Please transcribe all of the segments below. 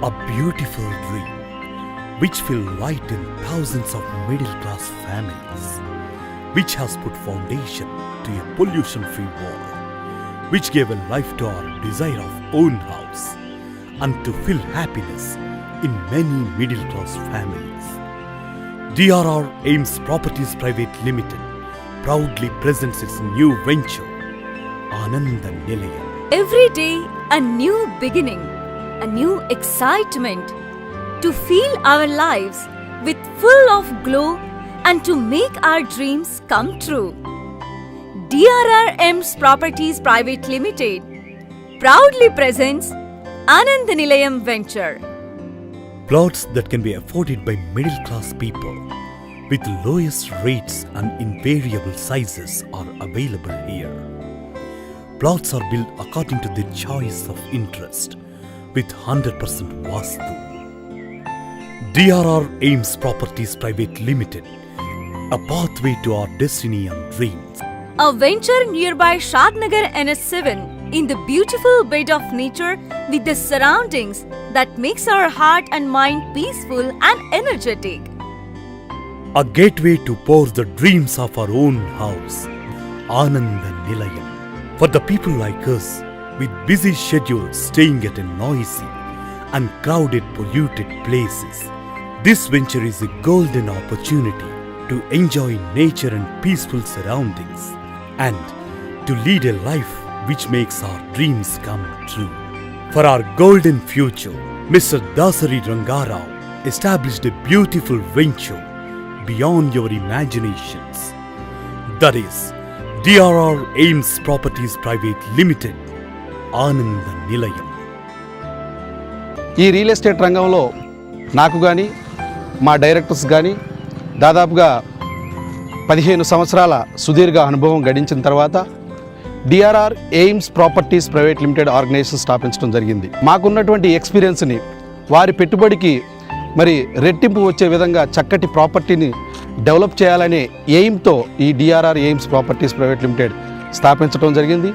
A beautiful dream which will lighten thousands of middle-class families, which has put foundation to a pollution-free world, which gave a life to our desire of own house and to feel happiness in many middle-class families. DRR Ames Properties Private Limited proudly presents its new venture, Ananda Nilayam. Every day, a new beginning, a new excitement to fill our lives with full of glow and to make our dreams come true. DRR Ames Properties Private Limited proudly presents Ananda Nilayam Venture. Plots that can be afforded by middle-class people with lowest rates and invariable sizes are available here. Plots are built according to their choice of interest with 100% Vastu. DRR Ames Properties Private Limited, a pathway to our destiny and dreams. A venture nearby Shadnagar NS7 in the beautiful bed of nature with the surroundings that makes our heart and mind peaceful and energetic. A gateway to pour the dreams of our own house, Ananda Nilayam. For the people like us, with busy schedules staying at a noisy and crowded polluted places, this venture is a golden opportunity to enjoy nature and peaceful surroundings and to lead a life which makes our dreams come true. For our golden future, Mr. Dasari Rangarao established a beautiful venture beyond your imaginations. That is DRR Ames Properties Private Limited, Ananda Nilayam. ఈ real estate రంగంలో నాకు కానీ మా directors కానీ దాదాపుగా 15 సంవత్సరాల సుదీర్ఘ అనుభవం గడించిన తర్వాత DRR AIMS properties private limited organisation స్థాపించడం జరిగింది. మాకున్నటువంటి ఎక్స్పీరియన్స్ని వారి పెట్టుబడికి మరి రెట్టింపు వచ్చే విధంగా చక్కటి ప్రాపర్టీని డెవలప్ చేయాలనే ఎయిమ్తో ఈ DRR AIMS properties private limited స్థాపించడం జరిగింది.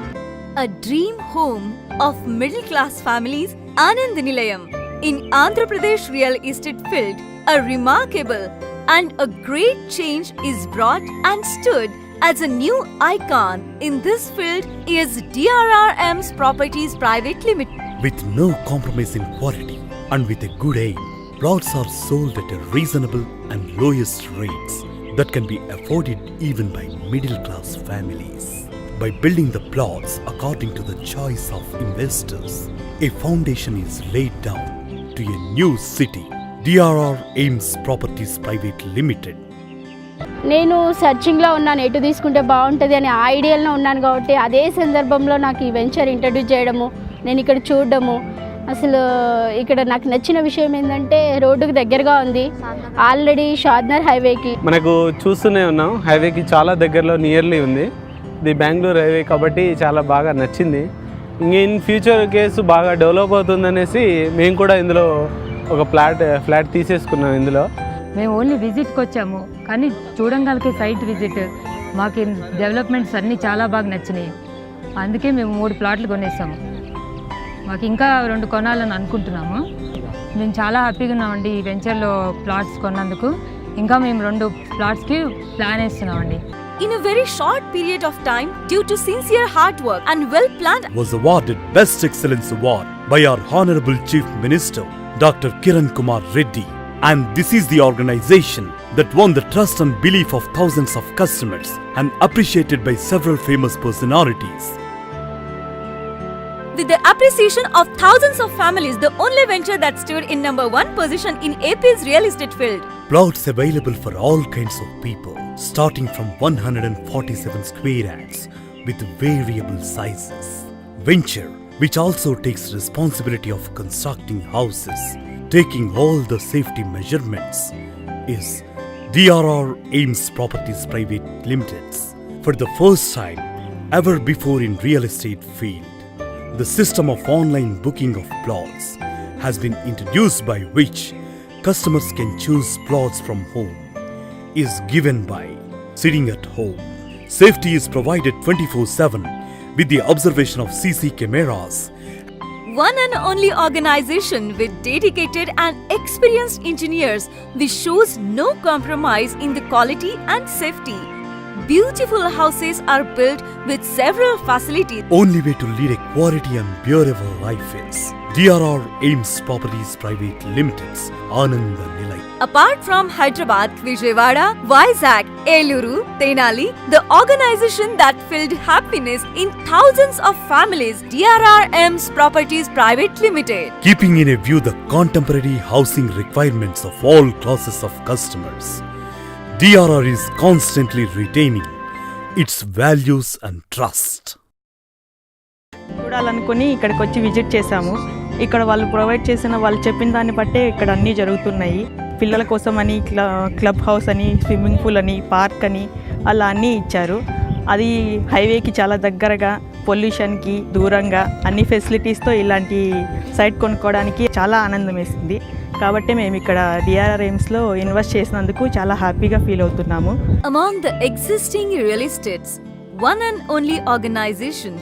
A dream home of middle class families, Ananda Nilayam in Andhra Pradesh real estate field, a remarkable and a great change is brought and stood as a new icon in this field is DRR Ames Properties Private Limited. With no compromise in quality and with a good aim, plots are sold at a reasonable and lowest rates that can be afforded even by middle-class families. By building the plots according to the choice of investors, a foundation is laid down to a new city, DRR Ames Properties Private Limited. నేను సర్చింగ్లో ఉన్నాను, ఎటు తీసుకుంటే బాగుంటుంది అని ఐడియాలో ఉన్నాను కాబట్టి అదే సందర్భంలో నాకు ఈ వెంచర్ ఇంట్రడ్యూస్ చేయడము, నేను ఇక్కడ చూడడము, అసలు ఇక్కడ నాకు నచ్చిన విషయం ఏంటంటే రోడ్డుకు దగ్గరగా ఉంది, ఆల్రెడీ షాద్నర్ హైవేకి మనకు చూస్తూనే ఉన్నాం, హైవేకి చాలా దగ్గరలో నియర్లీ ఉంది. ఇది బెంగళూరు హైవే కాబట్టి చాలా బాగా నచ్చింది. ఇంక ఇన్ ఫ్యూచర్ కేసు బాగా డెవలప్ అవుతుందనేసి మేము కూడా ఇందులో ఒక ఫ్లాట్ తీసేసుకున్నాం. ఇందులో మేము ఓన్లీ విజిట్కి వచ్చాము, కానీ చూడంగలకి సైట్ విజిట్ మాకు డెవలప్మెంట్స్ అన్నీ చాలా బాగా నచ్చినాయి. అందుకే మేము 3 ప్లాట్లు కొనేసాము. మాకు ఇంకా 2 కొనాలని అనుకుంటున్నాము. మేము చాలా హ్యాపీగా ఉన్నామండి ఈ వెంచర్లో ప్లాట్స్ కొన్నందుకు. ఇంకా మేము 2 ప్లాట్స్కి plan వేస్తున్నామండి. In a very short period of time, due to sincere hard work and well planned, was awarded Best Excellence Award by our Honorable Chief Minister, Dr. Kiran Kumar Reddy. And this is the organization that won the trust and belief of thousands of customers and appreciated by several famous personalities. with the appreciation of thousands of families, the only venture that stood in number 1 position in AP's real estate field. Plots available for all kinds of people, starting from 147 square yards with variable sizes. Venture, which also takes responsibility of constructing houses, taking all the safety measurements, is DRR Ames Properties Private Limited. For the first time ever before in real estate field, the system of online booking of plots has been introduced by which customers can choose plots from home, is given by sitting at home. Safety is provided 24/7 with the observation of CC cameras. one and only organization with dedicated and experienced engineers which shows no compromise in the quality and safety. Beautiful houses are built with several facilities. Only way to lead a quality and beautiful life is DRR Ames Properties Private Limited's Ananda Nilayam. Apart from Hyderabad, Vijayawada, Vizag, Eluru, Tenali, the organization that filled happiness in thousands of families, DRR Ames Properties Private Limited. Keeping in a view the contemporary housing requirements of all classes of customers, DRR is constantly retaining its values and trust. చూడాలనుకుని ఇక్కడికి వచ్చి visit చేశాము. ఇక్కడ వాళ్ళు provide చేసిన వాళ్ళు చెప్పిన దాన్ని బట్టే ఇక్కడ అన్నీ జరుగుతున్నాయి. పిల్లల కోసం అని క్లబ్ హౌస్ అని, స్విమ్మింగ్ పూల్ అని, పార్క్ అని అలా అన్నీ ఇచ్చారు. అది హైవేకి చాలా దగ్గరగా, పొల్యూషన్కి దూరంగా అన్ని ఫెసిలిటీస్తో ఇలాంటి సైట్ కొనుక్కోవడానికి చాలా ఆనందం వేసింది. కాబట్టి మేము ఇక్కడ డిఆర్ఆర్ ఎయిమ్స్లో ఇన్వెస్ట్ చేసినందుకు చాలా హ్యాపీగా ఫీల్ అవుతున్నాము. Among the existing real estates, one and only organization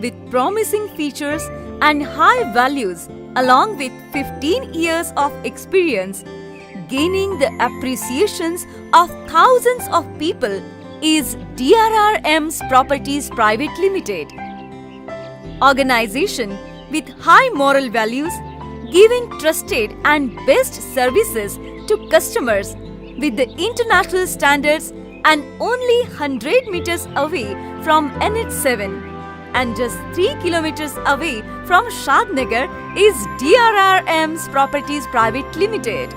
with promising features and high values along with 15 years of experience, gaining the appreciations of thousands of people is DRR Ames Properties Private Limited. Organization with high moral values, giving trusted and best services to customers with the international standards and only 100 meters away from NH7 and just 3 kilometers away from Shadnagar is DRR Ames Properties Private Limited.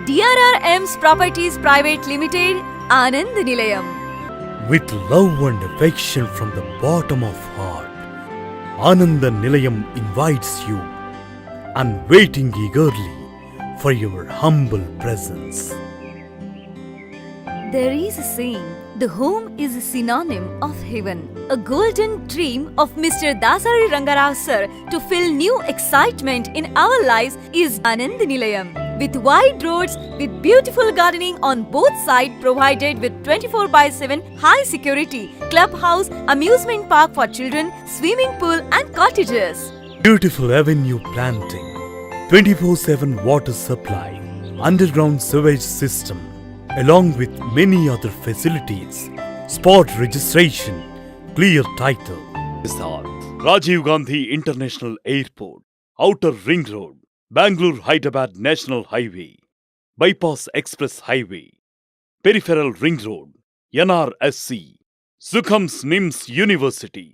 DRR Ames Properties Private Limited, Anand Nilayam. With love and affection from the bottom of heart, Ananda Nilayam invites you and waiting eagerly for your humble presence. There is a saying, the home is a synonym of heaven. A golden dream of Mr. Dasari Rangarao sir to fill new excitement in our lives is Anand Nilayam. With wide roads, with beautiful gardening on both sides provided with 24/7 high security, clubhouse, amusement park for children, swimming pool and cottages. Beautiful avenue planting, 24/7 water supply, underground sewage system, along with many other facilities, spot registration, clear title. Rajiv Gandhi International Airport, Outer Ring Road, Bangalore-Hyderabad National Highway, Bypass Express Highway, Peripheral Ring Road, NRSC, Sukhum's NIMS University,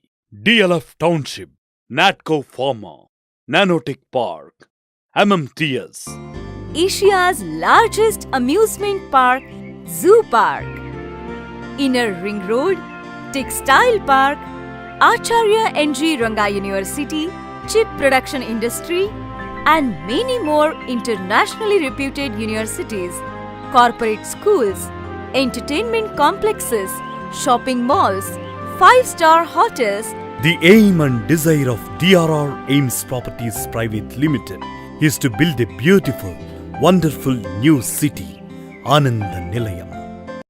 DLF Township, Natco Pharma, Nanotech Park, MMTS. Asia's largest amusement park, Zoo Park. Inner Ring Road, Textile Park, Acharya N.G. Ranga University, Chip Production Industry, and many more internationally reputed universities, corporate schools, entertainment complexes, shopping malls, 5-star hotels. The aim and desire of DRR Ames Properties Private Limited is to build a beautiful, wonderful new city, Ananda Nilayam.